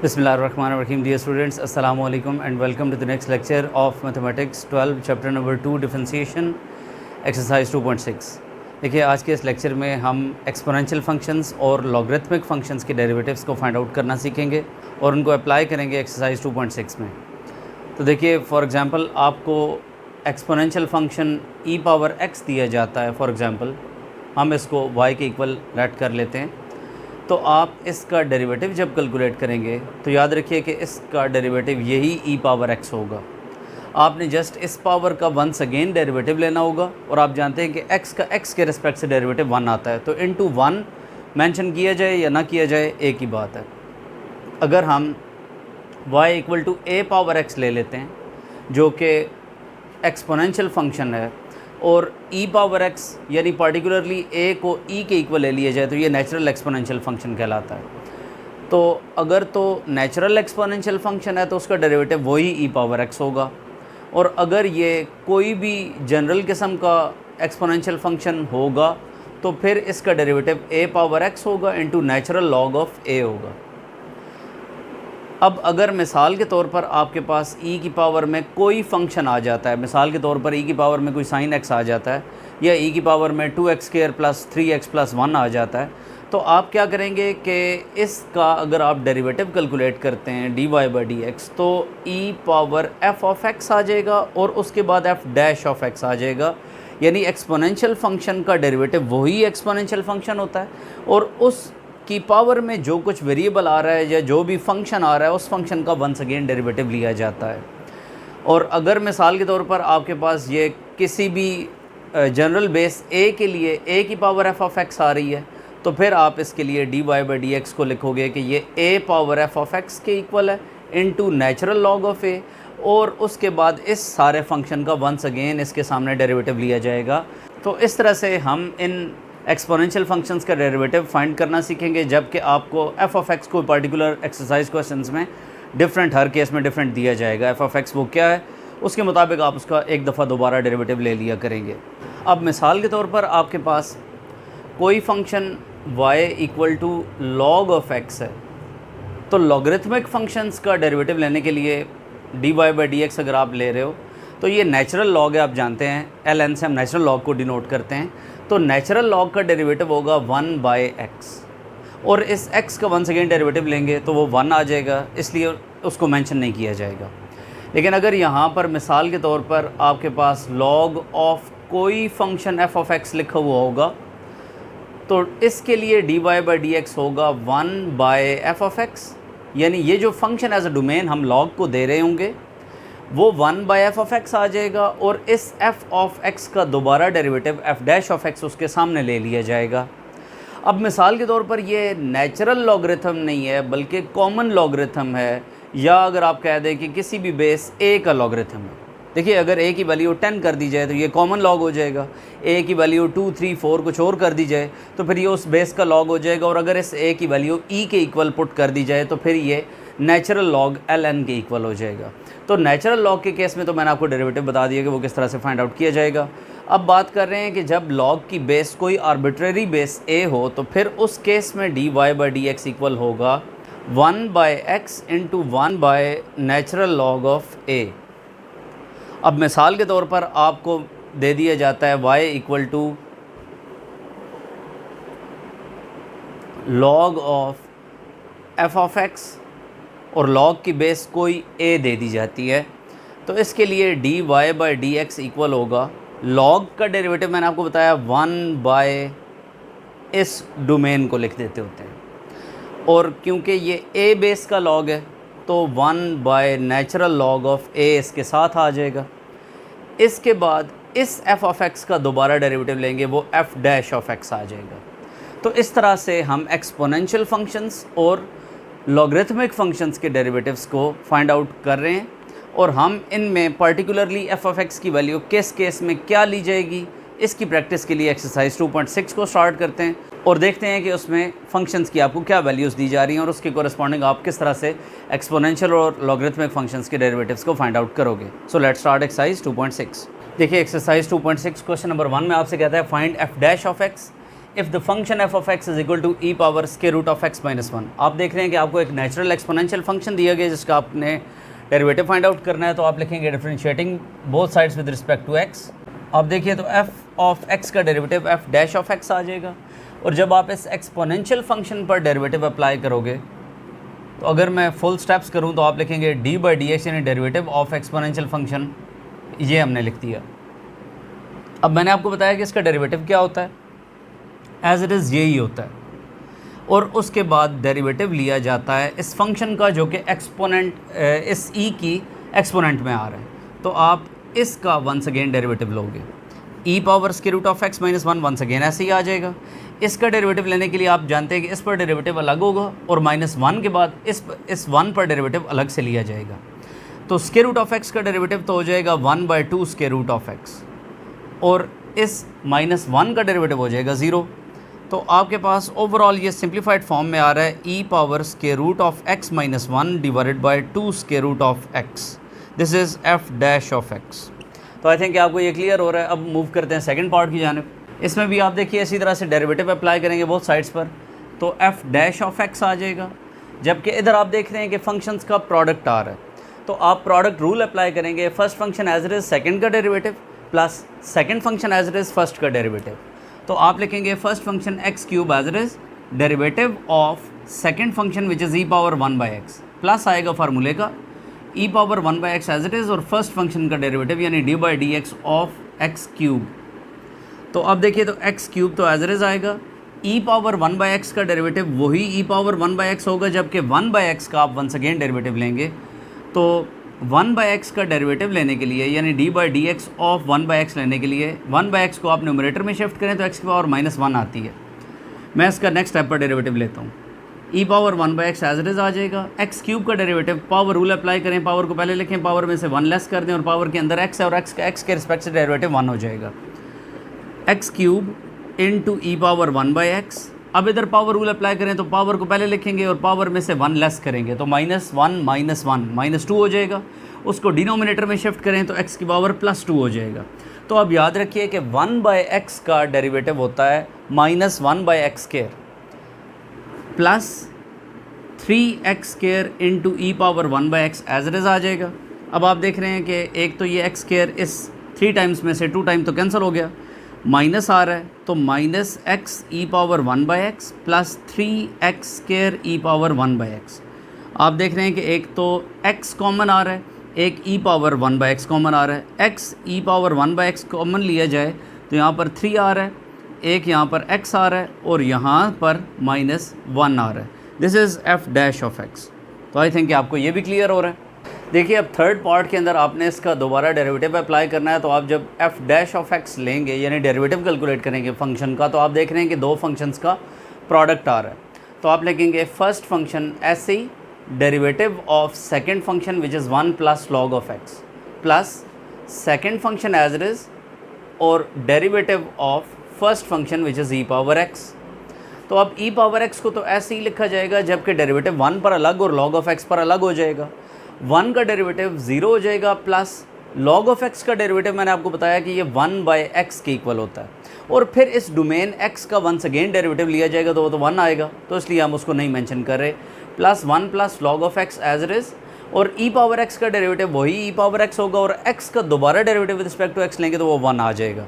Bismillahirrahmanirrahim. Dear students, Assalamu alaikum and welcome to the next lecture of Mathematics 12 chapter number 2 Differentiation exercise 2.6. देखिए आज के इस lecture में हम एक्सपोनेंशियल फंक्शंस और लॉगरिथमिक फंक्शंस के डेरिवेटिव्स को फाइंड आउट करना सीखेंगे और उनको अप्लाई करेंगे एक्सरसाइज 2.6 में। तो देखिए फॉर एग्जांपल आपको exponential function e power x दिया जाता है। फॉर एग्जांपल हम इसको y के इक्वल लेट कर लेते हैं। तो आप इसका डेरिवेटिव जब कैलकुलेट करेंगे तो याद रखिए कि इसका डेरिवेटिव यही e पावर x होगा। आपने जस्ट इस पावर का वंस अगेन डेरिवेटिव लेना होगा और आप जानते हैं कि x का x के रिस्पेक्ट से डेरिवेटिव 1 आता है, तो इनटू 1 मेंशन किया जाए या ना किया जाए एक ही बात है। अगर हम y equal to a power x ले लेते हैं जो कि एक्सपोनेंशियल फंक्शन है और e पावर x यानी पार्टिकुलरली a को e के इक्वल ले लिया जाए तो ये नेचुरल एक्सपोनेंशियल फंक्शन कहलाता है। तो अगर तो नेचुरल एक्सपोनेंशियल फंक्शन है तो उसका डेरिवेटिव वही e पावर x होगा, और अगर ये कोई भी जनरल किस्म का एक्सपोनेंशियल फंक्शन होगा तो फिर इसका डेरिवेटिव a पावर x होगा into natural log of a होगा। अब अगर मिसाल के तौर पर आपके पास e की पावर में कोई फंक्शन आ जाता है, मिसाल के तौर पर e की पावर में कोई साइन x आ जाता है या e की पावर में 2x² प्लस 3x प्लस 1 आ जाता है, तो आप क्या करेंगे कि इसका अगर आप डेरिवेटिव कैलकुलेट करते हैं dy बाई dx तो e power f of x आ जाएगा और उसके बाद f डैश ऑफ x आ जाएगा। यानी एक्सपोनेंशियल फंक्शन का डेरिवेटिव वही एक्सपोनेंशियल फंक्शन होता है और उस की पावर में जो कुछ वेरिएबल आ रहा है या जो भी फंक्शन आ रहा है उस फंक्शन का वंस अगेन डेरिवेटिव लिया जाता है। और अगर मिसाल के तौर पर आपके पास ये किसी भी जनरल बेस a के लिए a की पावर f ऑफ x आ रही है तो फिर आप इसके लिए dy बाई dx को लिखोगे कि ये a power f of x के इक्वल है into natural log of a, और उसके बाद इस सारे फंक्शन का वंस अगेन इसके सामने डेरिवेटिव लिया जाएगा। तो इस तरह से हम इन एक्सपोनेंशियल फंक्शंस का डेरिवेटिव फाइंड करना सीखेंगे, जबकि आपको f ऑफ x को पर्टिकुलर एक्सरसाइज क्वेश्चंस में डिफरेंट, हर केस में डिफरेंट दिया जाएगा। f ऑफ x वो क्या है उसके मुताबिक आप उसका एक दफ़ा दोबारा डेरिवेटिव ले लिया करेंगे। अब मिसाल के तौर पर आपके पास कोई function y equal to log of x है, तो लॉगरिथमिक फंक्शंस का डेरिवेटिव लेने के लिए dy बाई dx अगर आप ले रहे हो तो ये नेचुरल लॉग है, आप जानते हैं ln से हम नेचुरल लॉग को डिनोट करते हैं। तो नेचुरल लॉग का डेरिवेटिव होगा 1 बाई x और इस x का वंस अगेन डेरिवेटिव लेंगे तो वो 1 आ जाएगा, इसलिए उसको मेंशन नहीं किया जाएगा। लेकिन अगर यहाँ पर मिसाल के तौर पर आपके पास लॉग ऑफ कोई फंक्शन f ऑफ x लिखा हुआ होगा तो इसके लिए dy बाई dx होगा 1 बाई f ऑफ x, यानी ये जो फंक्शन एज अ डोमेन हम लॉग को दे रहे होंगे वो 1 बाई f ऑफ x आ जाएगा और इस f ऑफ x का दोबारा derivative f dash of x उसके सामने ले लिया जाएगा। अब मिसाल के तौर पर ये नेचुरल लॉगरिथम नहीं है बल्कि कॉमन लॉगरिथम है, या अगर आप कह दें कि किसी भी बेस a का लॉगरिथम है। देखिए अगर a की वैल्यू 10 कर दी जाए तो ये कॉमन लॉग हो जाएगा, a की वैल्यू 2, 3, 4 कुछ और कर दी जाए तो फिर ये उस बेस का लॉग हो जाएगा, और अगर इस a की वैल्यू e के इक्वल पुट कर दी जाए तो फिर ये नेचुरल लॉग ln के इक्वल हो जाएगा। तो नेचुरल लॉग के केस में तो मैंने आपको डेरिवेटिव बता दिया कि वो किस तरह से फाइंड आउट किया जाएगा। अब बात कर रहे हैं कि जब लॉग की बेस कोई आर्बिट्रेरी बेस a हो तो फिर उस केस में dy बाई dx इक्वल होगा 1 by x into 1 by natural log of a। अब मिसाल के तौर पर आपको दे दिया जाता है y equal to log of f of x और लॉग की बेस कोई a दे दी जाती है, तो इसके लिए dy बाई dx इक्वल होगा लॉग का डेरिवेटिव मैंने आपको बताया 1 बाय इस डोमेन को लिख देते होते हैं, और क्योंकि ये a बेस का लॉग है तो 1 by natural log of a इसके साथ आ जाएगा। इसके बाद इस f ऑफ x का दोबारा डेरिवेटिव लेंगे वो f डैश ऑफ x आ जाएगा। तो इस तरह से हम एक्सपोनेंशियल फंक्शंस और लॉगरिथमिक फंक्शंस के डेरिवेटिव्स को फाइंड आउट कर रहे हैं, और हम इनमें पर्टिकुलरली f ऑफ x की वैल्यू किस केस में क्या ली जाएगी इसकी प्रैक्टिस के लिए एक्सरसाइज 2.6 को स्टार्ट करते हैं और देखते हैं कि उसमें फंक्शंस की आपको क्या वैल्यूज़ दी जा रही हैं और उसके कोरस्पॉन्डिंग आप किस तरह से एक्सपोनेंशियल और लॉगरिथमिक फंक्शंस के डेरिवेटिव्स को फाइंड आउट करोगे। So let's start exercise 2.6। देखिए एक्सरसाइज 2.6 क्वेश्चन नंबर 1 में आपसे कहता है find f dash of x if the function f of x is equal to e power square root of x minus one. आप देख रहे हैं कि आपको एक नेचुरल एक्सपोनेंशियल फंक्शन दिया गया जिसका आपने डेरिवेटिव फाइंड आउट करना है, तो आप लिखेंगे differentiating both sides with respect to x. आप देखिए तो एफ ऑफ एक्स का derivative f dash of x आ जाएगा, और जब आप इस एक्सपोनेंशियल फंक्शन पर डेरिवेटिव अप्लाई करोगे तो अगर मैं फुल स्टेप्स करूं तो आप लिखेंगे डी बाई डी एक्स यानी डेरिवेटिव ऑफ एक्सपोनेंशियल फंक्शन, ये हमने लिख दिया। अब मैंने आपको बताया कि इसका डेरिवेटिव क्या होता है, एज इट इज़ यही होता है, और उसके बाद डेरिवेटिव लिया जाता है इस फंक्शन का जो कि एक्सपोनेंट इस ई की एक्सपोनेंट में आ रहा है, तो आप इसका वंस अगेन डेरिवेटिव लोगे। E power square root of x minus one once again ऐसे ही आ जाएगा। इसका डेरिवेटिव लेने के लिए आप जानते हैं कि इस पर डेरिवेटिव अलग होगा और माइनस वन के बाद इस वन पर डेरिवेटिव अलग से लिया जाएगा। तो स्क्वायर रूट ऑफ एक्स का डेरिवेटिव तो हो जाएगा 1/2 स्क्वायर रूट ऑफ एक्स, और इस माइनस वन का डेरिवेटिव हो जाएगा 0। तो आपके पास ओवरऑल ये सिंप्लीफाइड फॉर्म में आ रहा है e power square root of x minus one divided by 2 square root of x, this is f dash of x. तो आई थिंक आपको ये क्लियर हो रहा है। अब मूव करते हैं सेकंड पार्ट की जानिब। इसमें भी आप देखिए इसी तरह से डेरिवेटिव अप्लाई करेंगे बोथ साइड्स पर, तो एफ डैश ऑफ एक्स आ जाएगा, जबकि इधर आप देख रहे हैं कि फंक्शंस का प्रोडक्ट आ रहा है, तो आप प्रोडक्ट रूल अप्लाई करेंगे। First function as it is second का derivative plus second function as it is first का डेरिवेटिव, तो आप लिखेंगे first function x cube as it is derivative of second function which is e power 1/x, plus आएगा फार्मूले का e power 1/x as it is, और first function का derivative यानी d by d x of x cube. तो अब देखिए तो एक्स क्यूब तो एज इट इज़ आएगा, ई पावर 1/x का डेरिवेटिव वही ई पावर 1/x होगा, जबकि 1/x का आप वंस अगेन डेरिवेटिव लेंगे। तो 1/x का डेरिवेटिव लेने के लिए यानी d by d x of 1/x लेने के लिए 1/x को आप न्यूमरेटर में शिफ्ट करें तो एक्स की पावर -1 आती है। मैं इसका नेक्स्ट स्टेप पर डेरिवेटिव लेता हूँ, e power 1/x as it is आ जाएगा। एक्स क्यूब का डेरिवेटिव पावर रूल अप्लाई करें, पावर को पहले लिखें, पावर में से 1 लेस कर दें और पावर के अंदर x है, और x के रिस्पेक्ट से डेरिवेटिव 1 हो जाएगा। X cube into e power 1/x। अब इधर पावर रूल अप्लाई करें तो पावर को पहले लिखेंगे और पावर में से 1 लेस करेंगे तो -1 -2 हो जाएगा। उसको डिनोमिनेटर में शिफ्ट करें तो x की पावर +2 हो जाएगा। तो अब याद रखिए कि 1/x का डेरिवेटिव होता है -1/x² plus 3x² into e power 1/x as it is आ जाएगा। अब आप देख रहे हैं कि एक तो ये x² इस 3 टाइम्स में से 2 टाइम तो कैंसिल हो गया, माइनस आ रहा है, तो -x ई पावर 1/x प्लस 3x² ई पावर 1/x। आप देख रहे हैं कि एक तो x कॉमन आ रहा है, एक ई पावर 1/x कॉमन आ रहा है। x ई पावर 1/x कॉमन लिया जाए तो यहाँ पर 3 आ रहा है, एक यहाँ पर x आ रहा है और यहाँ पर -1 आ रहा है। This is f dash of x। तो आई थिंक आपको ये भी क्लियर हो रहा है। देखिए अब थर्ड पार्ट के अंदर आपने इसका दोबारा डेरिवेटिव अप्लाई करना है, तो आप जब एफ डैश ऑफ एक्स लेंगे यानी डेरिवेटिव कैलकुलेट करेंगे फंक्शन का, तो आप देख रहे हैं कि 2 फंक्शंस का प्रोडक्ट आ रहा है। तो आप लिखेंगे फर्स्ट फंक्शन ऐसे ही derivative of second function which is 1 plus log of x plus second function as it is और derivative of first function which is e power x. तो अब ई पावर एक्स को तो ऐसे ही लिखा जाएगा, जबकि डेरिवेटिव 1 पर अलग और लॉग ऑफ एक्स पर अलग हो जाएगा। 1 का डेरिवेटिव 0 हो जाएगा प्लस लॉग ऑफ एक्स का डेरिवेटिव मैंने आपको बताया कि ये 1/x के इक्वल होता है, और फिर इस डोमेन x का वंस अगेन डेरिवेटिव लिया जाएगा तो वो तो 1 आएगा, तो इसलिए हम उसको नहीं मेंशन कर रहे। Plus 1 plus log of x as it is, और ई पावर एक्स का डेरिवेटिव वही ई पावर एक्स होगा, और x का दोबारा derivative with respect to x लेंगे तो वो 1 आ जाएगा।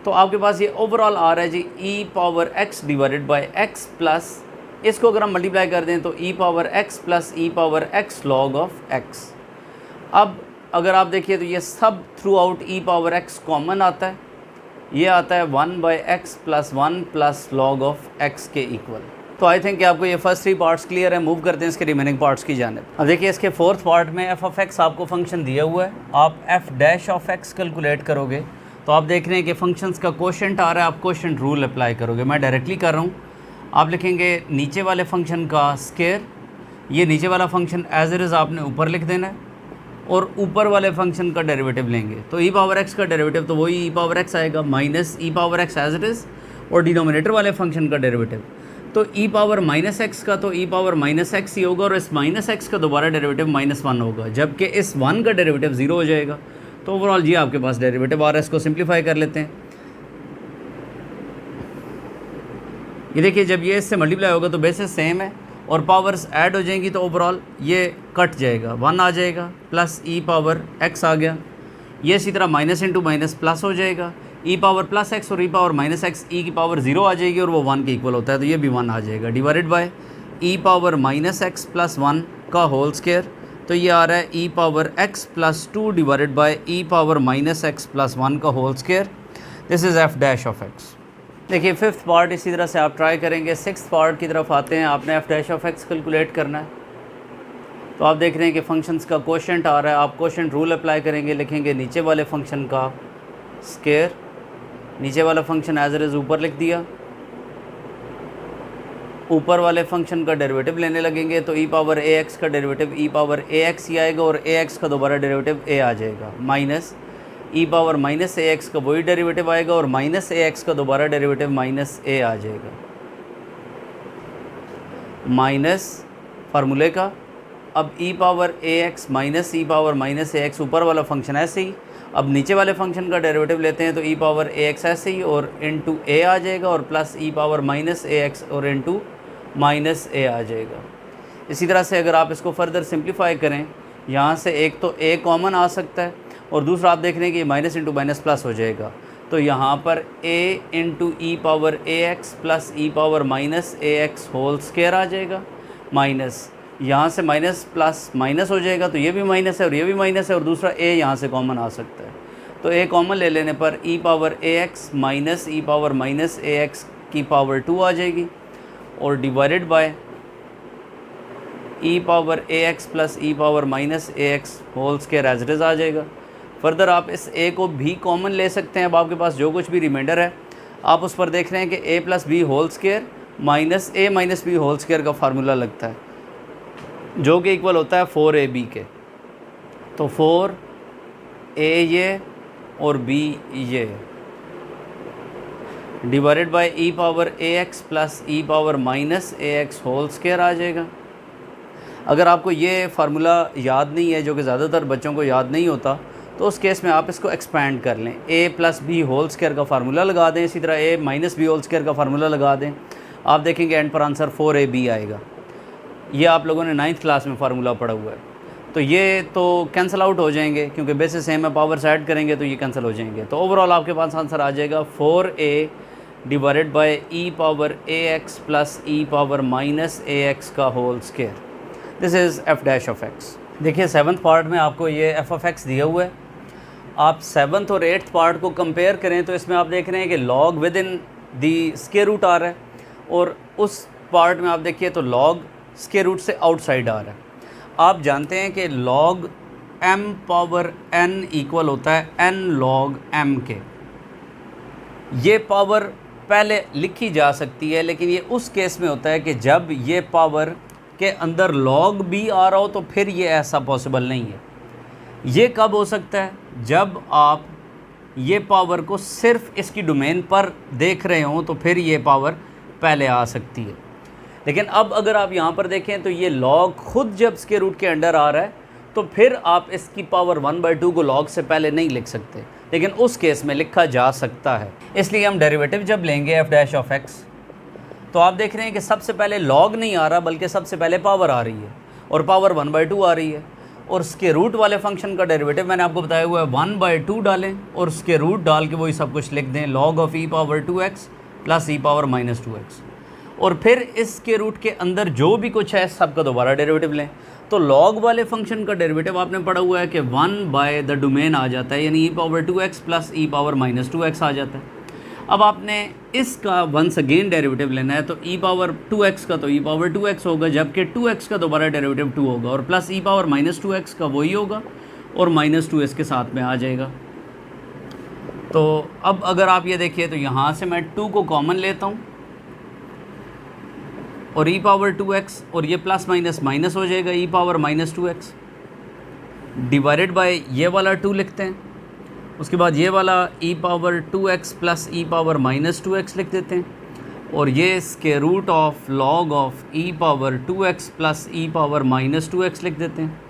तो आपके पास ये ओवरऑल आ रहा है जी e power x divided by x plus, इसको अगर हम मल्टीप्लाई कर दें तो e power x plus e power x log of x। अब अगर आप देखिए तो ये सब throughout e power x common आता है, ये आता है 1/x plus 1 plus log of x के इक्वल। तो आई थिंक आपको ये फर्स्ट 3 पार्ट्स क्लियर है। मूव करते हैं इसके रिमेनिंग पार्ट्स की जानिब। अब देखिए इसके फोर्थ पार्ट में एफ ऑफ एक्स आपको फंक्शन दिया हुआ है, आप F dash of x calculate करोगे तो आप देख रहे हैं कि फंक्शंस का कोशेंट आ रहा है, आप कोशेंट रूल अप्लाई करोगे। मैं डायरेक्टली कर रहा हूँ, आप लिखेंगे नीचे वाले फंक्शन का स्क्वायर, ये नीचे वाला फंक्शन एज इट इज़ आपने ऊपर लिख देना है, और ऊपर वाले फंक्शन का डेरिवेटिव लेंगे तो ई पावर एक्स का डेरिवेटिव तो वही ई पावर एक्स आएगा minus e power x as it is, और डिनोमिनेटर वाले फंक्शन का डेरिवेटिव तो ई पावर माइनस एक्स का तो ई पावर माइनस एक्स ही होगा, और इस माइनस एक्स का दोबारा डेरिवेटिव -1 होगा, जबकि इस 1 का डेरिवेटिव 0 हो जाएगा। तो ओवरऑल जी आपके पास डेरिवेटिव आ रहा है, इसको सिंप्लीफाई कर लेते हैं। ये देखिए जब ये इससे मल्टीप्लाई होगा तो बेसिस सेम है और पावर्स ऐड हो जाएंगी तो ओवरऑल ये कट जाएगा, 1 आ जाएगा प्लस ई पावर एक्स आ गया। ये इसी तरह माइनस इंटू माइनस प्लस हो जाएगा, ई पावर प्लस एक्स और ई पावर माइनस एक्स, ई की पावर 0 आ जाएगी और वो 1 के इक्वल होता है तो ये भी 1 आ जाएगा, divided by e power minus x plus 1 का होल स्क्वायर। तो ये आ रहा है e power x plus 2 divided by e power minus x plus 1 का whole square. This is f dash of x. देखिए फिफ्थ पार्ट इसी तरह से आप ट्राई करेंगे। सिक्स्थ पार्ट की तरफ आते हैं, आपने F dash of x calculate करना है। तो आप देख रहे हैं कि फंक्शंस का कोशेंट आ रहा है, आप कोशेंट रूल अप्लाई करेंगे, लिखेंगे नीचे वाले फंक्शन का स्क्वायर, नीचे वाला फंक्शन एज इट इज़ ऊपर लिख दिया, ऊपर वाले फंक्शन का डेरिवेटिव लेने लगेंगे तो ई पावर ए एक्स का derivative E power a x ही आएगा और ए एक्स का दोबारा डेरिवेटिव ए आ जाएगा, minus e power minus a x का वही डेरिवेटिव आएगा और माइनस ए एक्स का दोबारा डेरिवेटिव माइनस ए आ जाएगा, माइनस फार्मूले का। अब ई power a x minus e power minus a x ऊपर वाला फंक्शन ऐसे ही, अब नीचे वाले फंक्शन का डेरिवेटिव लेते हैं तो ई पावर ए एक्स ऐसे ही और इनटू ए आ जाएगा और plus e power minus a x और इनटू माइनस ए आ जाएगा। इसी तरह से अगर आप इसको फर्दर सिंप्लीफाई करें, यहाँ से एक तो ए कॉमन आ सकता है और दूसरा आप देख रहे हैं कि माइनस इंटू माइनस प्लस हो जाएगा, तो यहाँ पर ए into e power a x plus e power minus a x whole square आ जाएगा, माइनस यहाँ से माइनस प्लस माइनस हो जाएगा तो ये भी माइनस है और ये भी माइनस है और दूसरा ए यहाँ से कॉमन आ सकता है, तो ए कॉमन ले लेने पर e power a x minus e power minus a x की पावर 2 आ जाएगी और divided by e power a x plus e power minus a x whole square as it is आ जाएगा। फर्दर आप इस ए को भी कॉमन ले सकते हैं। अब आपके पास जो कुछ भी रिमाइंडर है आप उस पर देख रहे हैं कि a plus b whole square minus a minus b whole square का फार्मूला लगता है जो कि इक्वल होता है 4ab के, तो 4a ये और b ये divided by e power a x plus e power minus a x whole square आ जाएगा। अगर आपको ये फार्मूला याद नहीं है, जो कि ज़्यादातर बच्चों को याद नहीं होता, तो उस केस में आप इसको एक्सपैंड कर लें, a plus b whole square का फार्मूला लगा दें, इसी तरह a minus b whole square का फार्मूला लगा दें, आप देखेंगे एंड पर आंसर 4ab आएगा। ये आप लोगों ने 9th क्लास में फार्मूला पढ़ा हुआ है, तो ये तो कैंसिल आउट हो जाएंगे क्योंकि बेसिस सेम है, पावर्स ऐड करेंगे तो ये कैंसिल हो जाएंगे। तो ओवरऑल आपके पास आंसर आ जाएगा 4a divided by e power a x plus e power minus a x का whole square. This is f dash of x. देखिए 7th पार्ट में आपको ये एफ ऑफ एक्स दिया हुआ है। आप 7th और 8th पार्ट को कंपेयर करें तो इसमें आप देख रहे हैं कि log within the square root आ रहा है और उस पार्ट में आप देखिए तो लॉग स्क्वायर रूट से आउटसाइड आ रहा है। आप जानते हैं कि log m power n equal होता है n log m के। ये पावर पहले लिखी जा सकती है लेकिन ये उस केस में होता है कि जब ये पावर के अंदर log भी आ रहा हो तो फिर ये ऐसा पॉसिबल नहीं है। ये कब हो सकता है? जब आप ये पावर को सिर्फ इसकी डोमेन पर देख रहे हों तो फिर ये पावर पहले आ सकती है। लेकिन अब अगर आप यहाँ पर देखें तो ये log खुद जब स्क्वायर रूट के अंडर आ रहा है तो फिर आप इसकी पावर 1/2 को log से पहले नहीं लिख सकते, लेकिन उस केस में लिखा जा सकता है। इसलिए हम डेरिवेटिव जब लेंगे एफ डैश ऑफ एक्स तो आप देख रहे हैं कि सबसे पहले log नहीं आ रहा बल्कि सबसे पहले पावर आ रही है और पावर 1/2 आ रही है और स्क्वायर रूट वाले फंक्शन का डेरिवेटिव मैंने आपको बताया हुआ है 1/2 डालें और स्क्वायर रूट डाल के वही सब कुछ लिख दें, log of e power 2x plus e power minus 2x और फिर इस के रूट के अंदर जो भी कुछ है सबका दोबारा डेरिवेटिव लें। तो log वाले फंक्शन का डेरिवेटिव आपने पढ़ा हुआ है कि 1/द डोमेन आ जाता है, यानी ई power 2x plus e power minus 2x आ जाता है। अब आपने इसका वंस अगेन डेरिवेटिव लेना है तो ई पावर 2x का तो ई पावर 2x होगा, जबकि 2x का दोबारा डेरिवेटिव 2 होगा और plus e power minus 2x का वही होगा और माइनस 2 इसके साथ में आ जाएगा। तो अब अगर आप ये देखिए तो यहाँ से मैं 2 को कॉमन लेता हूँ और ई पावर 2x और ये प्लस माइनस माइनस हो जाएगा, e power minus 2x divided by ये वाला 2 लिखते हैं। उसके बाद ये वाला e power 2x plus e power minus 2x लिख देते हैं और ये square root of log of e power 2x plus e power minus 2x लिख देते हैं।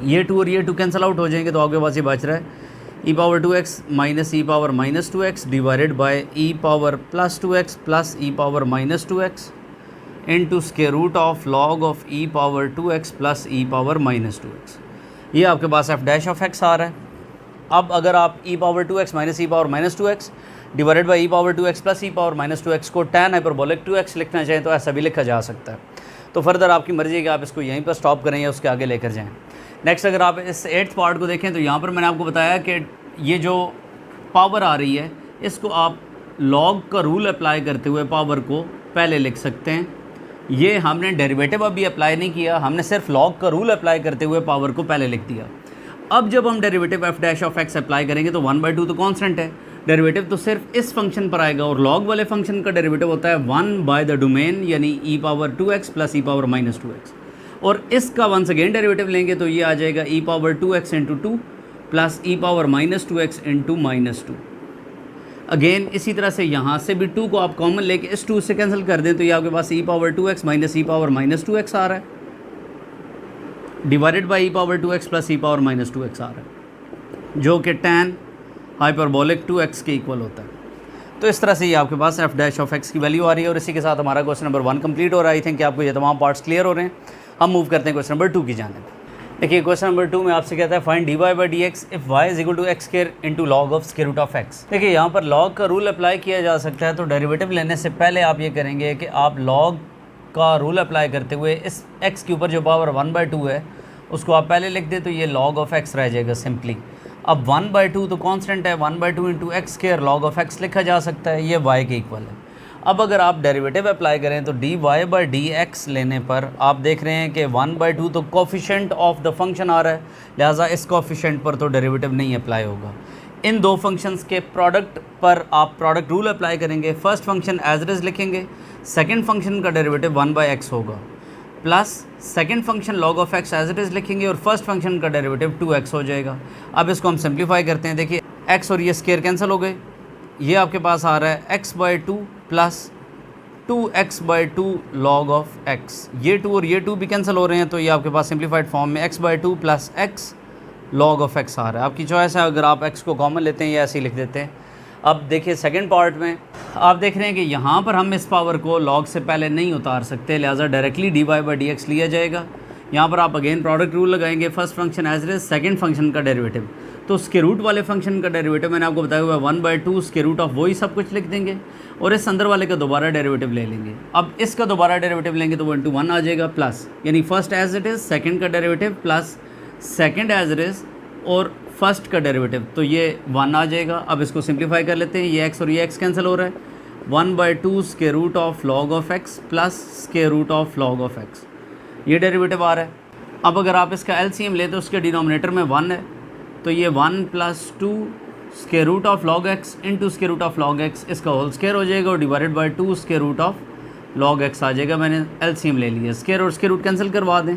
ये 2 और ये 2 कैंसिल आउट हो जाएंगे तो आपके पास ये बच रहा है e power 2x minus e power minus 2x divided by e power plus 2x plus e power minus 2x into square root of log of e power 2x plus e power minus 2x। ये आपके पास f dash of x आ रहा है। अब अगर आप e power 2x minus e power minus 2x divided by e power 2x plus e power minus 2x को tan हाइपरबोलिक 2x लिखना चाहें तो ऐसा भी लिखा जा सकता है। तो फर्दर आपकी मर्ज़ी है कि आप इसको यहीं पर स्टॉप करें या उसके आगे लेकर जाएं। नेक्स्ट अगर आप इस 8th पार्ट को देखें तो यहाँ पर मैंने आपको बताया कि ये जो पावर आ रही है इसको आप लॉग का रूल अप्लाई करते हुए पावर को पहले लिख सकते हैं। ये हमने डेरिवेटिव अभी अप्लाई नहीं किया, हमने सिर्फ लॉग का रूल अप्लाई करते हुए पावर को पहले लिख दिया। अब जब हम derivative f dash of x apply करेंगे तो 1/2 तो कांस्टेंट है, डेरिवेटिव तो सिर्फ इस फंक्शन पर आएगा और लॉग वाले फंक्शन का डेरिवेटिव होता है 1 बाय द डोमेन यानी ई power 2x plus e power minus 2x। और इसका वंस अगेन डेरिवेटिव लेंगे तो ये आ जाएगा e power 2x into 2 plus e power minus 2x into minus 2। Again इसी तरह से यहाँ से भी 2 को आप कॉमन लेके इस 2 से कैंसिल कर दें तो ये आपके पास ई power 2x minus e power minus 2x आ रहा है divided by e power 2x plus e power minus 2x आ रहा है जो कि tan हाइपरबोलिक 2x के इक्वल होता है। तो इस तरह से ये आपके पास एफ डैश ऑफ एक्स की वैल्यू आ रही है और इसी के साथ हमारा क्वेश्चन नंबर 1 कंप्लीट हो रहा है। आई थिंक कि आपको ये तमाम पार्ट्स क्लियर हो रहे हैं। हम मूव करते हैं क्वेश्चन नंबर 2 की जानिब। देखिए क्वेश्चन नंबर 2 में आपसे कहता है find d y by d x if y is equal to x square into log of square root of x. देखिए यहाँ पर लॉग का रूल अप्लाई किया जा सकता है, तो डेरिवेटिव लेने से पहले आप ये करेंगे कि आप लॉग का रूल अप्लाई करते हुए इस एक्स के ऊपर जो पावर 1/2 है उसको आप पहले लिख दें तो ये लॉग ऑफ एक्स रह जाएगा सिंपली। अब 1/2 तो कांस्टेंट है, 1/2 into x square log of x लिखा जा सकता है, ये y के इक्वल है। अब अगर आप डेरिवेटिव अप्लाई करें तो d y by d x लेने पर आप देख रहे हैं कि 1/2 तो कोफिशेंट ऑफ द फंक्शन आ रहा है, लिहाजा इस कोफिशेंट पर तो डेरिवेटिव नहीं अप्लाई होगा। इन दो फंक्शंस के प्रोडक्ट पर आप प्रोडक्ट रूल अप्लाई करेंगे। First function as it is लिखेंगे, सेकेंड फंक्शन का डेरिवेटिव 1/x होगा plus second function log of x as it is लिखेंगे और फर्स्ट फंक्शन का डेरिवेटिव 2x हो जाएगा। अब इसको हम सिंप्लीफाई करते हैं। देखिए x और ये स्क्वायर कैंसिल हो गए, ये आपके पास आ रहा है x/2 plus 2x/2 log of x। ये 2 और ये 2 भी कैंसिल हो रहे हैं तो ये आपके पास सिंप्लीफाइड फॉर्म में x/2 plus x log of x आ रहा है। आपकी चॉइस है, अगर आप x को कॉमन लेते हैं या ऐसे ही लिख देते हैं। अब देखिए सेकंड पार्ट में आप देख रहे हैं कि यहाँ पर हम इस पावर को लॉग से पहले नहीं उतार सकते, लिहाजा directly d y by d x लिया जाएगा। यहाँ पर आप अगेन प्रोडक्ट रूल लगाएंगे, first function as it is, second function का डेरिवेटिव। तो स्क्वायर रूट वाले फंक्शन का डेरिवेटिव मैंने आपको बताया हुआ है 1/2 स्क्वायर रूट ऑफ वही सब कुछ लिख देंगे और इस अंदर वाले का दोबारा डेरिवेटिव ले लेंगे। अब इसका दोबारा डेरिवेटिव लेंगे तो 1/1 आ जाएगा प्लस यानी first as it is, second का derivative plus second as it is और फर्स्ट का डेरिवेटिव, तो ये 1 आ जाएगा। अब इसको सिंप्लीफाई कर लेते हैं, ये x और ये x कैंसिल हो रहा है, 1/2 square root of log of x plus square root of log of x, ये डेरिवेटिव आ रहा है। अब अगर आप इसका एलसीएम लेते तो उसके डिनोमिनेटर में 1 है तो ये 1 + 2 square root of log x into square root of log x इसका होल स्क्वायर हो जाएगा और divided by 2 square root of log x आ जाएगा। मैंने एलसीएम ले लिया, स्क्वायर और स्क्वायर रूट कैंसिल करवा दें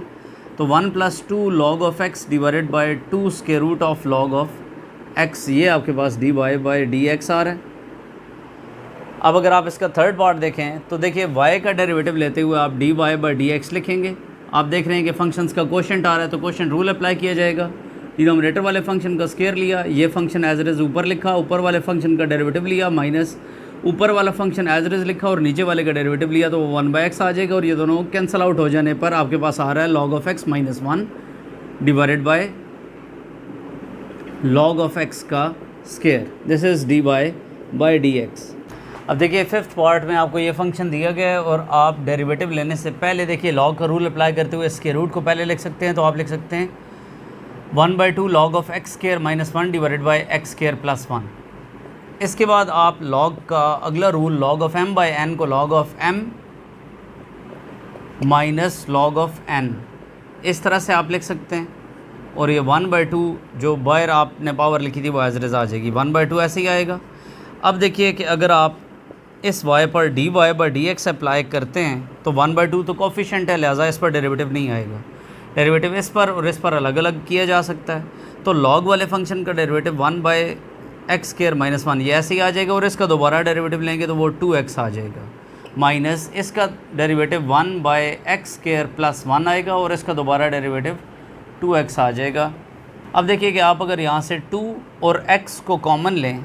तो 1 + 2 log of x divided by 2 square root of log of x, ये आपके पास d y by d x आ रहा है। अब अगर आप इसका थर्ड पार्ट देखें तो देखिए y का डेरिवेटिव लेते हुए आप d y by d x लिखेंगे। आप देख रहे हैं कि फंक्शंस का कोशेंट आ रहा है तो कोशेंट रूल अप्लाई किया जाएगा। डिनोमिनेटर वाले फंक्शन का स्क्वायर लिया, ये फंक्शन एज इट इज़ ऊपर लिखा, ऊपर वाले फंक्शन का डेरिवेटिव लिया माइनस ऊपर वाला फंक्शन एज इट इज़ लिखा और नीचे वाले का डेरिवेटिव लिया तो वो 1/x आ जाएगा और ये दोनों कैंसिल आउट हो जाने पर आपके पास आ रहा है log of x -1 divided by log of x का square. This is d y by d x. अब देखिए फिफ्थ पार्ट में आपको ये फंक्शन दिया गया है और आप डेरिवेटिव लेने से पहले देखिए log का रूल अप्लाई करते हुए स्क्वायर रूट को पहले लिख सकते हैं। तो आप लिख सकते हैं 1/2 log of x square -1 divided by x square +1। इसके बाद आप log का अगला rule log of m by n को log of m minus log of n इस तरह से आप लिख सकते हैं और ये 1/2 जो बाहर आपने पावर लिखी थी वो एज इट इज़ आ जाएगी, 1/2 ऐसे ही आएगा। अब देखिए कि अगर आप इस y पर d y by d x apply करते हैं तो 1/2 तो कोफिशेंट है, लिहाजा इस पर डेरिवेटिव नहीं आएगा। डेरिवेटिव इस पर और इस पर अलग अलग किया जा सकता है। तो log वाले फंक्शन का डेरिवेटिव 1/x स्क्वायर -1 ये ऐसे ही आ जाएगा और इसका दोबारा डेरिवेटिव लेंगे तो वो 2x आ जाएगा माइनस इसका डेरिवेटिव 1/x स्क्वायर +1 आएगा और इसका दोबारा डेरिवेटिव 2x आ जाएगा। अब देखिए कि आप अगर यहाँ से 2 और x को कॉमन लें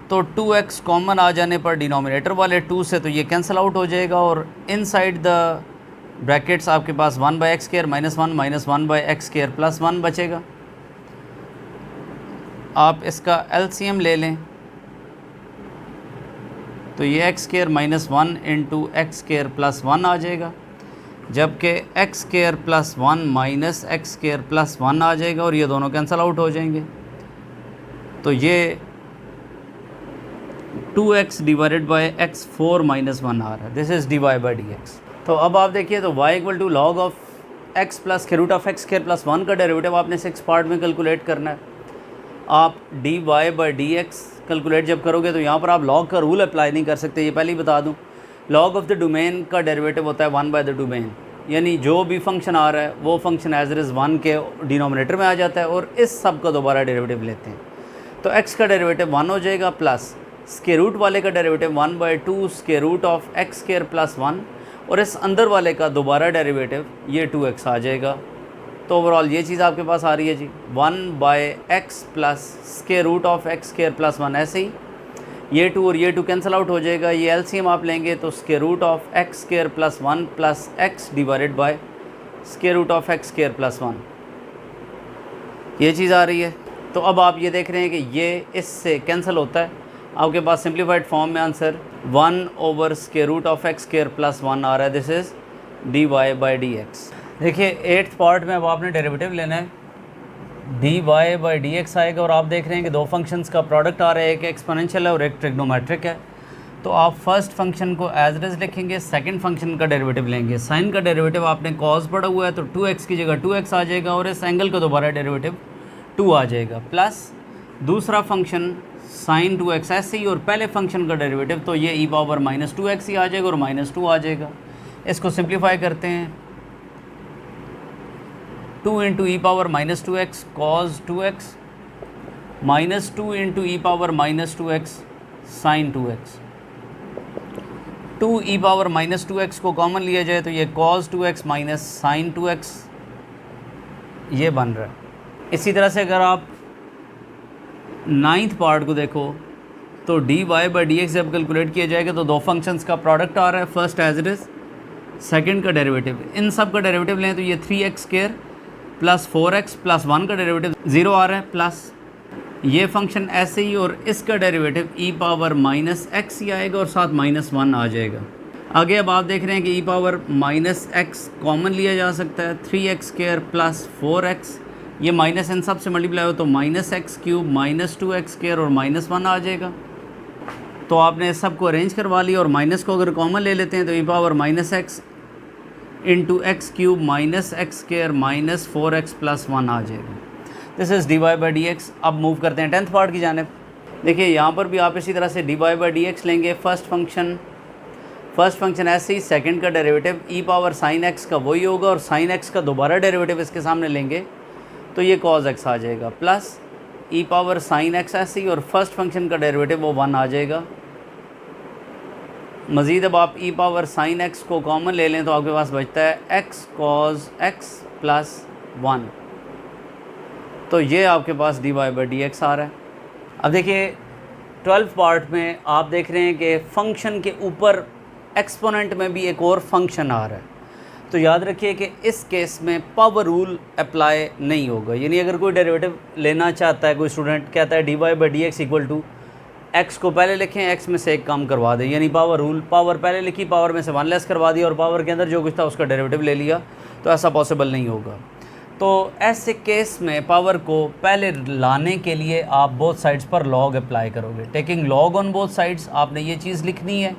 तो 2x कॉमन आ जाने पर डिनोमिनेटर वाले 2 से तो ये कैंसिल आउट हो जाएगा और इनसाइड द ब्रैकेट्स आपके पास 1/x² -1 -1/x² + 1 बचेगा। आप इसका LCM ले लें तो ये x² - 1 × x² + 1 आ जाएगा, जबकि x² + 1 - x² + 1 आ जाएगा और ये दोनों कैंसिल आउट हो जाएंगे। तो ये 2x / x4 - 1 आ रहा है। This is dy/dx। तो अब आप देखिए तो y = log of x + √(x² + 1) का डेरिवेटिव आपने 6 पार्ट में कैलकुलेट करना है। आप dy/dx कैलकुलेट जब करोगे तो यहाँ पर आप log का रूल अप्लाई नहीं कर सकते, ये पहले ही बता दूँ। log ऑफ द डोमेन का डेरिवेटिव होता है 1/the डोमेन, यानी जो भी फंक्शन आ रहा है वो फंक्शन एज इट इज़ 1 के डिनोमिनेटर में आ जाता है और इस सब का दोबारा डेरिवेटिव लेते हैं। तो x का डेरिवेटिव 1 हो जाएगा प्लस स्क्वायर रूट वाले का derivative 1/2 square root of x² + 1 और इस अंदर वाले का दोबारा डेरिवेटिव ये 2x आ जाएगा। तो ओवरऑल ये चीज़ आपके पास आ रही है जी 1/x plus square root of x² + 1। ऐसे ही ये 2 और ये 2 कैंसिल आउट हो जाएगा। ये एलसीएम आप लेंगे तो square root of x² + 1 plus x divided by square root of x² + 1, ये चीज़ आ रही है। तो अब आप ये देख रहे हैं कि ये इससे कैंसिल होता है। आपके पास सिंप्लीफाइड फॉर्म में answer 1 / square root of x² + 1 आ रहा है। This is dy/dx। देखिए 8th पार्ट में अब आपने डेरिवेटिव लेना है, dy/dx आएगा और आप देख रहे हैं कि दो फंक्शंस का प्रोडक्ट आ रहा है, एक एक्सपोनेंशियल है और एक ट्रिग्नोमेट्रिक है। तो आप फर्स्ट फंक्शन को एज इट इज़ लिखेंगे, सेकंड फंक्शन का डेरिवेटिव लेंगे। साइन का डेरिवेटिव आपने कॉस पढ़ा हुआ है तो 2x की जगह 2x आ जाएगा और इस एंगल का दोबारा डेरिवेटिव 2 आ जाएगा, प्लस दूसरा फंक्शन साइन 2x ऐसे ही और पहले फंक्शन का डेरिवेटिव तो ये e⁻−2x ही आ जाएगा और -2 आ जाएगा। इसको सिंप्लीफाई करते हैं, 2 × e⁻−2x cos 2x -2 × e⁻−2x sin 2x। 2 e⁻−2x को कॉमन लिया जाए तो ये cos 2x minus sin 2x ये बन रहा है। इसी तरह से अगर आप 9th पार्ट को देखो तो dy/dx जब कैलकुलेट किया जाएगा तो दो फंक्शंस का प्रोडक्ट आ रहा है, first as it is, second का डेरिवेटिव। इन सब का डेरिवेटिव लें तो ये 3x² + 4x + 1 का डेरिवेटिव 0 आ रहा है, प्लस ये फंक्शन ऐसे ही और इसका डेरिवेटिव e⁻−x ही आएगा और साथ -1 आ जाएगा। आगे अब आप देख रहे हैं कि e⁻−x कॉमन लिया जा सकता है, 3x² + 4x, ये माइनस इन सब से मल्टीप्लाई हो तो -x³ - 2x² और -1 आ जाएगा। तो आपने सब को अरेंज करवा लिया और माइनस को अगर कॉमन ले लेते हैं तो e⁻−x × x³ - x² - 4x + 1 आ जाएगा। This is dy/dx। अब मूव करते हैं 10th पार्ट की जानिब। देखिए यहाँ पर भी आप इसी तरह से dy/dx लेंगे। फर्स्ट फंक्शन ऐसे ही, सेकंड का डेरिवेटिव e⁻sin x का वही होगा और sin x का दोबारा डेरिवेटिव इसके सामने लेंगे तो ये cos x आ जाएगा, प्लस e⁻sin x ऐसे ही और फर्स्ट फंक्शन का डेरिवेटिव वो 1 आ जाएगा। मज़ीद अब आप e⁻sin x को कॉमन ले लें तो आपके पास बचता है x cos x + 1, तो ये आपके पास dy/dx आ रहा है। अब देखिए 12th पार्ट में आप देख रहे हैं कि फंक्शन के ऊपर एक्सपोनेंट में भी एक और फंक्शन आ रहा है। तो याद रखिए कि इस केस में पावर रूल अप्लाई नहीं होगा, यानी अगर कोई डेरिवेटिव लेना चाहता है, कोई स्टूडेंट कहता है dy/dx = x को पहले लिखें, x में से एक कम करवा दें, यानी पावर रूल, पावर पहले लिखी, पावर में से 1 लेस करवा दिया और पावर के अंदर जो कुछ था उसका डेरिवेटिव ले लिया, तो ऐसा पॉसिबल नहीं होगा। तो ऐसे केस में पावर को पहले लाने के लिए आप बोथ साइड्स पर लॉग अप्लाई करोगे। Taking log on both sides आपने ये चीज़ लिखनी है।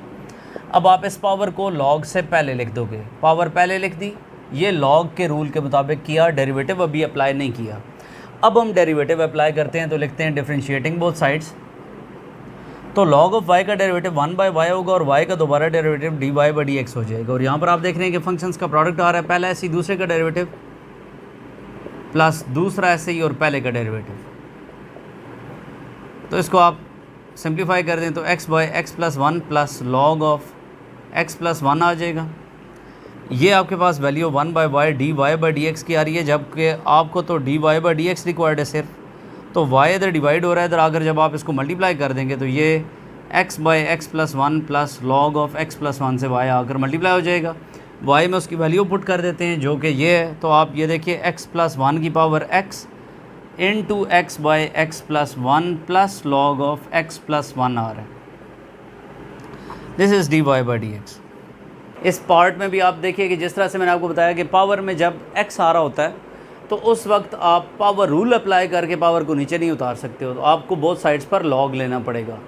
अब आप इस पावर को लॉग से पहले लिख दोगे, पावर पहले लिख दी, ये लॉग के रूल के मुताबिक किया, डेरिवेटिव अभी अप्लाई नहीं किया। अब हम डेरिवेटिव अप्लाई करते हैं तो लिखते हैं डिफरेंशिएटिंग बोथ साइड्स। तो log ऑफ y का डेरिवेटिव 1/y होगा और y का दोबारा डेरिवेटिव dy/dx हो जाएगा। और यहाँ पर आप देख रहे हैं कि फंक्शंस का प्रोडक्ट आ रहा है, पहला ऐसे ही, दूसरे का डेरिवेटिव प्लस दूसरा ऐसे ही और पहले का डेरिवेटिव। तो इसको आप सिंप्लीफाई कर दें तो x/x + 1 plus log of x + 1 आ जाएगा। ये आपके पास वैल्यू 1/y dy/dx की आ रही है, जबकि आपको तो dy/dx रिक्वायर्ड है सिर्फ। तो y इधर डिवाइड हो रहा है इधर आकर, जब आप इसको मल्टीप्लाई कर देंगे तो ये x/x + 1 plus log of x + 1 से y आकर मल्टीप्लाई हो जाएगा। y में उसकी वैल्यू पुट कर देते हैं जो कि ये है। तो आप ये देखिए x + 1 की power x into x/x + 1 plus log of x + 1 आ रहा है। This is dy/dx। इस पार्ट में भी आप देखिए कि जिस तरह से मैंने आपको बताया कि पावर में जब x आ रहा होता है तो उस वक्त आप पावर रूल अप्लाई करके पावर को नीचे नहीं उतार सकते हो, तो आपको बोथ साइड्स पर log लेना पड़ेगा।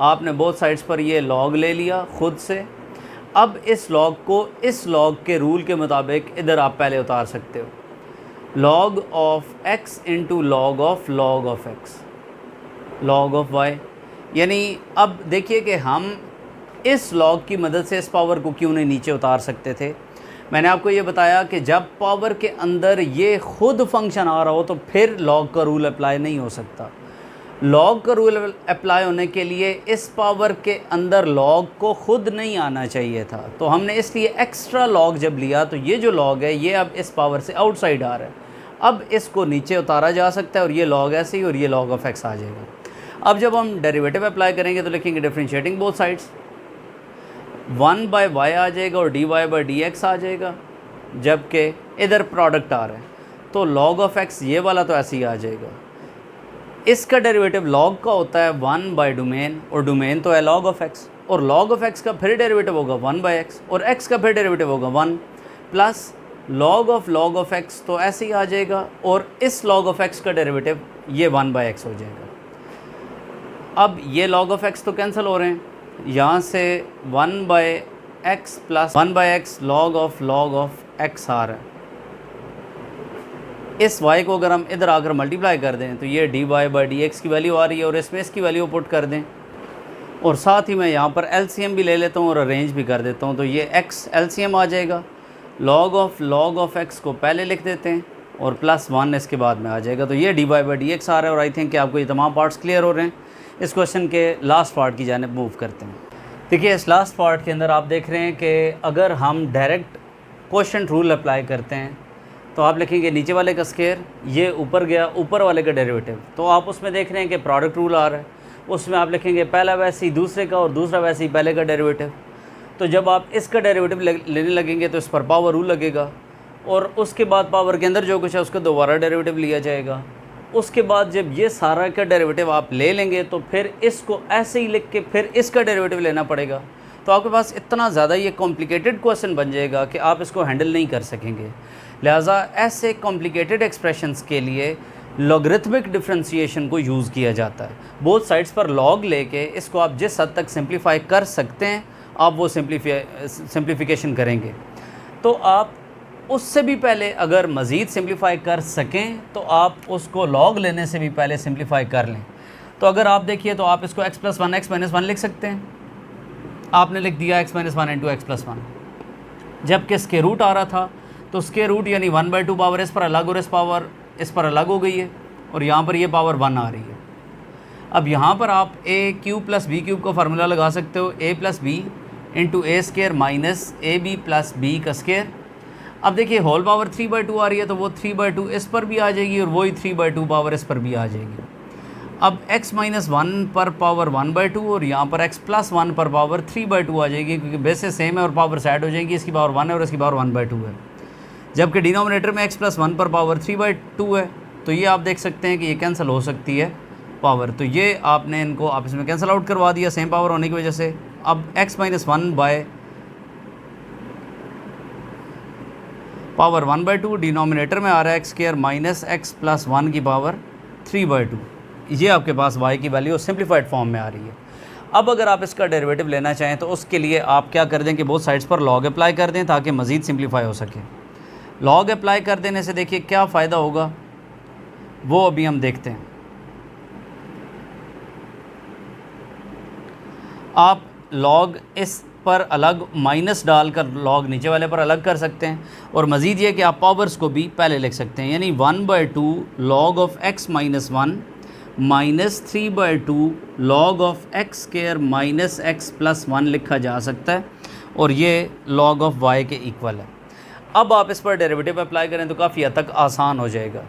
आपने बोथ साइड्स पर ये log ले लिया ख़ुद से। अब इस log को इस log के रूल के मुताबिक इधर आप पहले उतार सकते हो, log of x into log of x log of y। यानी अब देखिए कि हम इस log की मदद से इस पावर को क्यों नहीं नीचे उतार सकते थे। मैंने आपको ये बताया कि जब पावर के अंदर ये ख़ुद फंक्शन आ रहा हो तो फिर log का रूल अप्लाई नहीं हो सकता। log का रूल अप्लाई होने के लिए इस पावर के अंदर log को ख़ुद नहीं आना चाहिए था, तो हमने इसलिए एक्स्ट्रा log जब लिया तो ये जो log है ये अब इस पावर से आउटसाइड आ रहा है। अब इसको नीचे उतारा जा सकता है और ये log ऐसे ही और ये log ऑफ x आ जाएगा। अब जब हम डेरिवेटिव अप्लाई करेंगे तो लिखेंगे डिफरेंशिएटिंग बोथ साइड्स, 1/y आ जाएगा और dy/dx आ जाएगा, जबकि इधर प्रोडक्ट आ रहा है तो log ऑफ x ये वाला तो ऐसे ही आ जाएगा। इसका डेरिवेटिव log का होता है 1/डोमेन और डोमेन तो है log ऑफ x, और log ऑफ x का फिर डेरिवेटिव होगा 1/x और x का फिर डेरिवेटिव होगा 1 प्लस log ऑफ x तो ऐसे ही आ जाएगा और इस log ऑफ x का डेरिवेटिव ये 1/x हो जाएगा। अब ये log ऑफ x तो कैंसिल हो रहे हैं, यहाँ से 1/x plus 1/x log of x आ रहा है। इस y को अगर हम इधर आकर मल्टीप्लाई कर दें तो ये dy/dx की वैल्यू आ रही है और इसमें इसकी वैल्यू पुट कर दें, और साथ ही मैं यहाँ पर LCM भी ले लेता हूँ और अरेंज भी कर देता हूँ। तो ये x LCM आ जाएगा, log ऑफ x को पहले लिख देते हैं और प्लस 1 इसके बाद में आ जाएगा। तो ये dy/dx आ रहा है और आई थिंक कि आपको ये तमाम पार्ट्स क्लियर हो रहे हैं। इस क्वेश्चन के लास्ट पार्ट की जानिब मूव करते हैं। देखिए इस लास्ट पार्ट के अंदर आप देख रहे हैं कि अगर हम डायरेक्ट क्वोशिएंट रूल अप्लाई करते हैं तो आप लिखेंगे नीचे वाले का स्क्वायर, ये ऊपर गया ऊपर वाले का डेरिवेटिव। तो आप उसमें देख रहे हैं कि प्रोडक्ट रूल आ रहा है, उसमें आप लिखेंगे पहला वैसे ही दूसरे का और दूसरा वैसे ही पहले का डेरिवेटिव। तो जब आप इसका डेरिवेटिव लेने लगेंगे तो इस पर पावर रूल लगेगा और उसके बाद पावर के अंदर जो कुछ है उसका दोबारा डेरिवेटिव लिया जाएगा। उसके बाद जब ये सारा का डेरिवेटिव आप ले लेंगे तो फिर इसको ऐसे ही लिख के फिर इसका डेरिवेटिव लेना पड़ेगा। तो आपके पास इतना ज़्यादा ये कॉम्प्लिकेटेड क्वेश्चन बन जाएगा कि आप इसको हैंडल नहीं कर सकेंगे। लिहाजा ऐसे कॉम्प्लिकेटेड एक्सप्रेशंस के लिए लॉगरिथमिक डिफरेंशिएशन को यूज़ किया जाता है। बोथ साइड्स पर log लेके इसको आप जिस हद तक सिंप्लीफाई कर सकते हैं आप वो सिंप्लीफिकेशन करेंगे। तो आप उससे भी पहले अगर मज़ीद सिंप्लीफाई कर सकें तो आप उसको log लेने से भी पहले सिंप्लीफाई कर लें। तो अगर आप देखिए तो आप इसको x + 1 x - 1 लिख सकते हैं। आपने लिख दिया x - 1 इंटू x + 1, जबकि स्क्वायर रूट आ रहा था तो स्क्वायर रूट यानी 1/2 पावर इस पर अलग और इस पावर इस पर अलग हो गई है और यहाँ पर ये पावर 1 आ रही है। अब यहाँ पर आप a³ + b³ का फार्मूला लगा सकते हो, a + b into a² minus ab + b का स्क्वायर। अब देखिए होल पावर 3/2 आ रही है तो वो 3/2 इस पर भी आ जाएगी और वही 3/2 पावर इस पर भी आ जाएगी। अब x - 1 पर पावर 1/2 और यहाँ पर x + 1 पर पावर 3/2 आ जाएगी, क्योंकि बेसे सेम है और पावर सेट हो जाएगी। इसकी पावर 1 है और इसकी पावर 1/2 है, जबकि डिनोमिनेटर में x + 1 पर पावर 3/2 है। तो ये आप देख सकते हैं कि ये कैंसिल हो सकती है पावर। तो ये आपने इनको आपस में कैंसिल आउट करवा दिया सेम पावर होने की वजह से। अब x - 1 बाय पावर 1/2 डिनोमिनेटर में आ रहा है x² माइनस x + 1 की पावर 3/2। ये आपके पास y की वैल्यू सिंप्लीफाइड फॉर्म में आ रही है। अब अगर आप इसका डेरिवेटिव लेना चाहें तो उसके लिए आप क्या कर दें कि बोथ साइड्स पर log अप्लाई कर दें ताकि मज़ीद सिंप्लीफाई हो सके। log अप्लाई कर देने से देखिए क्या फ़ायदा होगा वो अभी हम देखते हैं। आप log इस पर अलग माइनस डालकर log नीचे वाले पर अलग कर सकते हैं, और मज़ीद ये कि आप पावर्स को भी पहले लिख सकते हैं, यानी 1/2 log of x - 1 minus 3/2 log of x² minus x + 1 लिखा जा सकता है, और ये log ऑफ y के इक्वल है। अब आप इस पर डेरिवेटिव अप्लाई करें तो काफ़ी हद तक आसान हो जाएगा।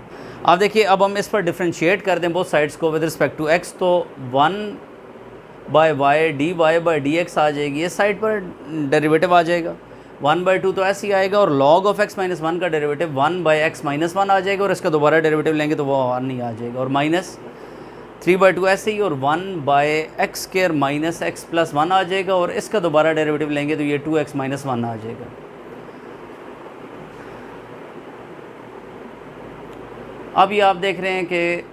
आप देखिए अब हम इस पर डिफ्रेंशिएट कर दें बोथ साइड्स को विद रिस्पेक्ट टू एक्स, तो 1/y dy/dx आ जाएगी, इस साइड पर डेरिवेटिव आ जाएगा। 1/2 तो ऐसे ही आएगा और log ऑफ x - 1 का डेरिवेटिव 1/x - 1 आ जाएगा और इसका दोबारा डेरिवेटिव लेंगे तो वो 1 ही आ जाएगा, और माइनस 3/2 ऐसे ही, और 1/x² - x + 1 आ जाएगा और इसका दोबारा डेरिवेटिव लेंगे तो ये 2x - 1 आ जाएगा। अब ये आप देख रहे हैं कि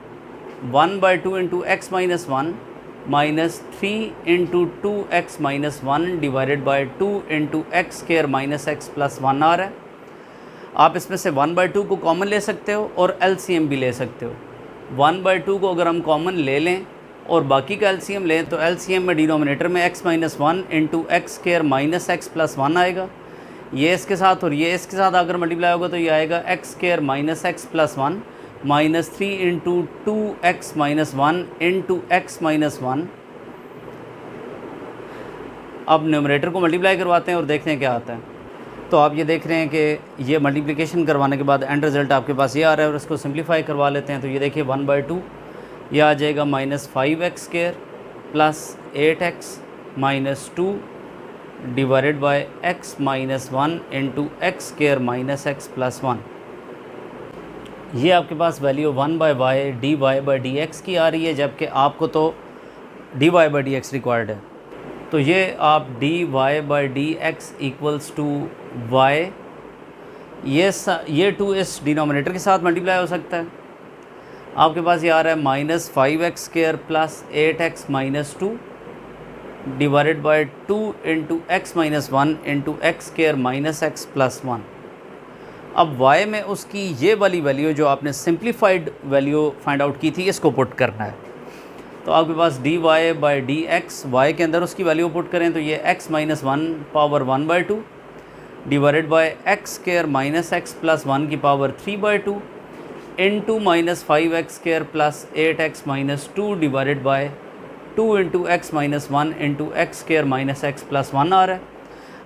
1/2 × x - 1 minus 3 × 2x - 1 divided by 2 × x² - x + 1 आ रहा है। आप इसमें से 1/2 को कॉमन ले सकते हो और LCM भी ले सकते हो। 1/2 को अगर हम कॉमन ले लें और बाकी का LCM लें तो LCM में डिनोमिनेटर में x - 1 × x² - x + 1 आएगा। ये इसके साथ और ये इसके साथ अगर मल्टीप्लाई होगा तो ये आएगा x² - x + 1 minus 3 × 2x - 1 × x - 1। अब न्यूमरेटर को मल्टीप्लाई करवाते हैं और देखते हैं क्या आता है। तो आप ये देख रहे हैं कि ये मल्टीप्लिकेशन करवाने के बाद एंड रिज़ल्ट आपके पास ये आ रहा है और इसको सिंप्लीफाई करवा लेते हैं। तो ये देखिए 1/2 ये आ जाएगा -5x² + 8x - 2 divided bye x - 1 × x² - x + 1। ये आपके पास वैल्यू 1/y dy/dx की आ रही है, जबकि आपको तो dy/dx रिक्वायर्ड है। तो ये आप dy/dx = y, ये 2 इस डिनोमिनेटर के साथ मल्टीप्लाई हो सकता है। आपके पास ये आ रहा है -5x² + 8x - 2 divided bye 2 × x - 1 × x² - x + 1। अब y में उसकी ये वाली वैल्यू जो आपने सिंप्लीफाइड वैल्यू फाइंड आउट की थी इसको पुट करना है। तो आपके पास dy/dx y के अंदर उसकी वैल्यू पुट करें तो ये x - 1 power 1/2 divided by x² - x + 1 की power 3/2 into -5x² + 8x - 2 divided bye 2 × x - 1 × x² - x + 1 आ रहा है।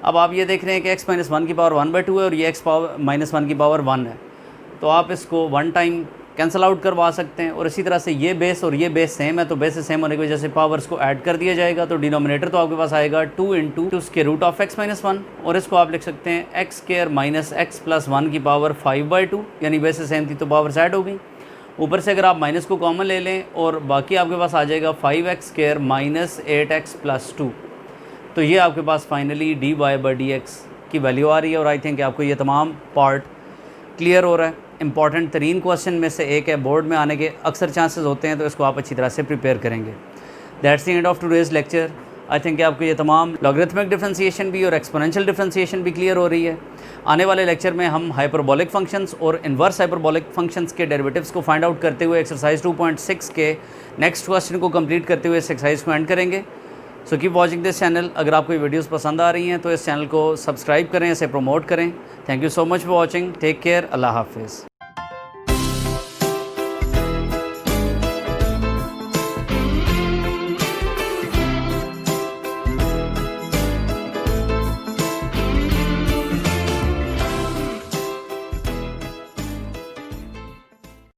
अब आप ये देख रहे हैं कि x - 1 की पावर 1/2 है और ये x - 1 की पावर 1 है, तो आप इसको 1 टाइम कैंसिल आउट करवा सकते हैं। और इसी तरह से ये बेस और ये बेस सेम है, तो बेस सेम होने की वजह से पावर्स को ऐड कर दिया जाएगा। तो डिनोमिनेटर तो आपके पास आएगा 2 × x - 1 और इसको आप लिख सकते हैं x² - x + 1 की पावर 5/2, यानी बेस सेम थी तो पावर्स ऐड हो गई। ऊपर से अगर आप माइनस को कॉमन ले लें और बाकी आपके पास आ जाएगा 5x² - 8x + 2। तो ये आपके पास फाइनली dy/dx की वैल्यू आ रही है। और आई थिंक आपको ये तमाम पार्ट क्लियर हो रहा है। इंपॉर्टेंट तरीन क्वेश्चन में से एक है, बोर्ड में आने के अक्सर चांसेस होते हैं, तो इसको आप अच्छी तरह से प्रिपेयर करेंगे। That's the end of today's lecture. I think आपको ये तमाम लॉगरिथमिक डिफरेंशिएशन भी और एक्सपोनेंशियल डिफरेंशिएशन भी क्लियर हो रही है। आने वाले लेक्चर में हम हाइपरबोलिक फंक्शंस और इन्वर्स हाइपरबोलिक फंक्शंस के डेरिवेटिव्स को फाइंड आउट करते हुए एक्सरसाइज 2.6 के नेक्स्ट क्वेश्चन को कंप्लीट करते हुए इस एक्सरसाइज को एंड करेंगे। So keep watching this channel. अगर आपको ये वीडियोस पसंद आ रही हैं तो इस चैनल को सब्सक्राइब करें, इसे प्रमोट करें। Thank you so much for watching. Take care. अल्लाह हाफिज़।